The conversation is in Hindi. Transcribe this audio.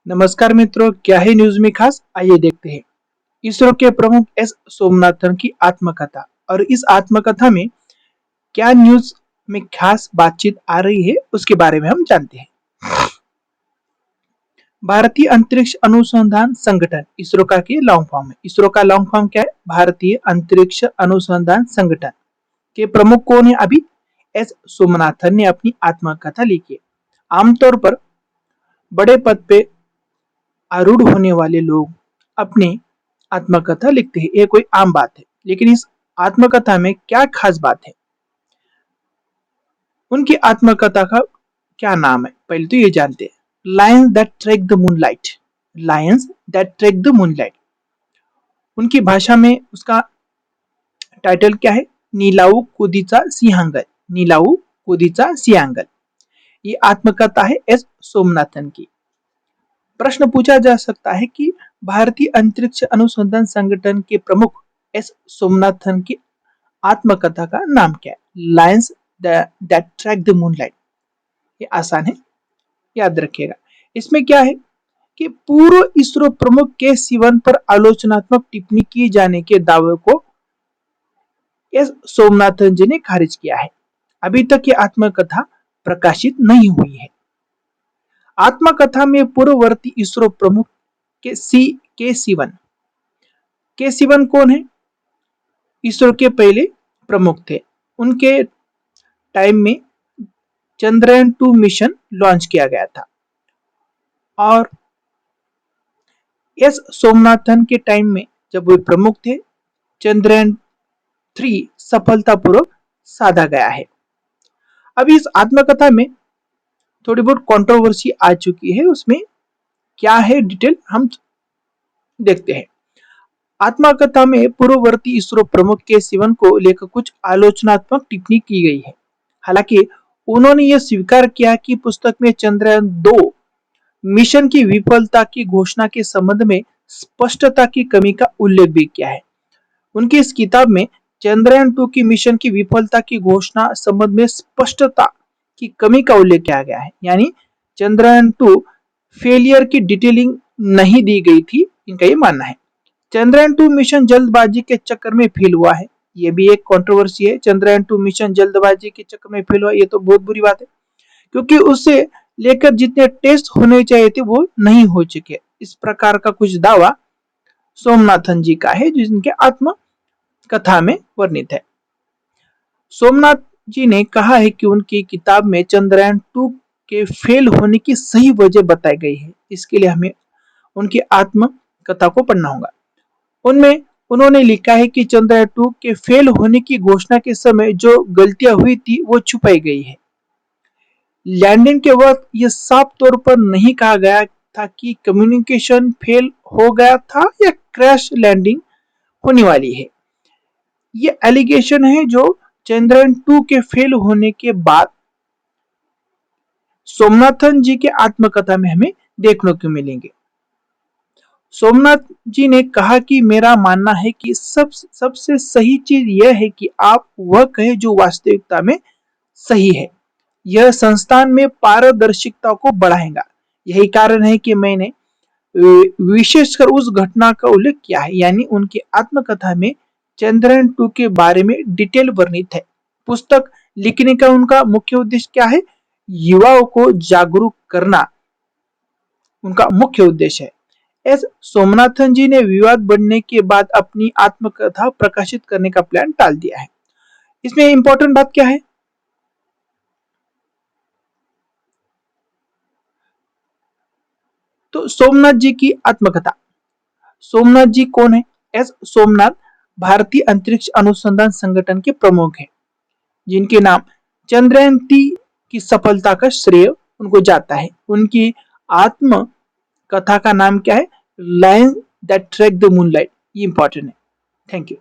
नमस्कार मित्रों, क्या है न्यूज में खास? आइए देखते हैं। इसरो के प्रमुख एस सोमनाथन की आत्मकथा। और इस आत्मकथा में क्या न्यूज में खास बातचीत आ रही है उसके बारे में हम जानते हैं। भारतीय अंतरिक्ष अनुसंधान संगठन इसरो का लॉन्ग फॉर्म है। इसरो का लॉन्ग फॉर्म क्या है? भारतीय अंतरिक्ष अनुसंधान संगठन के प्रमुख कौन है? अभी एस सोमनाथन ने अपनी आत्मकथा लिखी है। आमतौर पर बड़े पद पे आरूढ़ होने वाले लोग अपनी आत्मकथा लिखते हैं, ये कोई आम बात है। लेकिन इस आत्मकथा में क्या खास बात है? उनकी आत्मकथा का क्या नाम है? पहले तो ये जानते हैं। Lions that track the moonlight. Lions that track the moonlight, उनकी भाषा में उसका टाइटल क्या है? नीलाऊ कुदीचा सिंहांगल। नीलाऊ कुदीचा सिंहांगल, ये आत्मकथा है एस सोमनाथन की। प्रश्न पूछा जा सकता है कि भारतीय अंतरिक्ष अनुसंधान संगठन के प्रमुख एस सोमनाथन की आत्मकथा का नाम क्या है? Lions that track the moonlight. ये आसान है, याद रखिएगा। इसमें क्या है कि पूर्व इसरो प्रमुख के सिवन पर आलोचनात्मक टिप्पणी किए जाने के दावे को एस सोमनाथन जी ने खारिज किया है। अभी तक ये आत्मकथा प्रकाशित नहीं हुई है। आत्मकथा में पूर्ववर्ती इसरो प्रमुख के सिवन कौन है? इसरो के पहले प्रमुख थे। उनके टाइम में चंद्रयान-2 मिशन लॉन्च किया गया था और एस सोमनाथन के टाइम में जब वे प्रमुख थे, चंद्रयान-3 सफलतापूर्वक साधा गया है। अभी इस आत्मकथा में थोड़ी बहुत कंट्रोवर्सी आ चुकी है, उसमें क्या है डिटेल हम देखते हैं। आत्मकथा में पूर्ववर्ती इसरो प्रमुख के सिवन को लेकर कुछ आलोचनात्मक टिप्पणी की गई है। हालांकि उन्होंने यह स्वीकार किया कि पुस्तक में चंद्रयान-2 मिशन की विफलता की घोषणा के संबंध में स्पष्टता की कमी का उल्लेख भी किया है। उनकी इस किताब में चंद्रयान-2 की मिशन की विफलता की घोषणा संबंध में स्पष्टता की कमी का उल्लेख किया गया है, यानी चंद्रयान-2 फेलियर की डिटेलिंग नहीं दी गई थी, इनका ये मानना है। चंद्रयान-2 मिशन जल्दबाजी के चक्कर में फेल हुआ है, ये भी एक कंट्रोवर्सी है। चंद्रयान-2 मिशन जल्दबाजी के चक्कर में फेल हुआ, ये तो बहुत बुरी बात है, क्योंकि उससे लेकर जितने टेस्ट होने चाहिए थे वो नहीं हो चुके। इस प्रकार का कुछ दावा सोमनाथन जी का है, जिनके आत्म कथा में वर्णित है। सोमनाथ जी ने कहा है कि उनकी किताब में चंद्रयान-2 के फेल होने की सही वजह बताई गई है। इसके लिए हमें उनकी आत्म कथा को पढ़ना होगा। उनमें उन्होंने लिखा है कि चंद्रयान-2 के फेल होने की घोषणा के समय जो गलतियां हुई थी वो छुपाई गई है। लैंडिंग के वक्त यह साफ तौर पर नहीं कहा गया था कि कम्युनिकेशन फेल हो गया था या क्रैश लैंडिंग होने वाली है। ये एलिगेशन है जो चंद्रयान-2 के फेल होने के बाद सोमनाथन जी के आत्मकथा में हमें देखने को मिलेंगे। सोमनाथ जी ने कहा कि मेरा मानना है कि सबसे सही चीज यह है कि आप वह कहें जो वास्तविकता में सही है। यह संस्थान में पारदर्शिता को बढ़ाएगा। यही कारण है कि मैंने विशेषकर उस घटना का उल्लेख किया है, यानी उनकी आत्मकथा में चंद्रयान-2 के बारे में डिटेल वर्णित है। पुस्तक लिखने का उनका मुख्य उद्देश्य क्या है? युवाओं को जागरूक करना उनका मुख्य उद्देश्य है। एस सोमनाथन जी ने विवाद बढ़ने के बाद अपनी आत्मकथा प्रकाशित करने का प्लान टाल दिया है। इसमें इंपॉर्टेंट बात क्या है? तो सोमनाथ जी की आत्मकथा। सोमनाथ जी कौन है? एस सोमनाथ भारतीय अंतरिक्ष अनुसंधान संगठन के प्रमुख हैं, जिनके नाम चंद्रयान-3 की सफलता का श्रेय उनको जाता है। उनकी आत्म कथा का नाम क्या है? Lion that track the moonlight. ये इंपॉर्टेंट है। Thank you.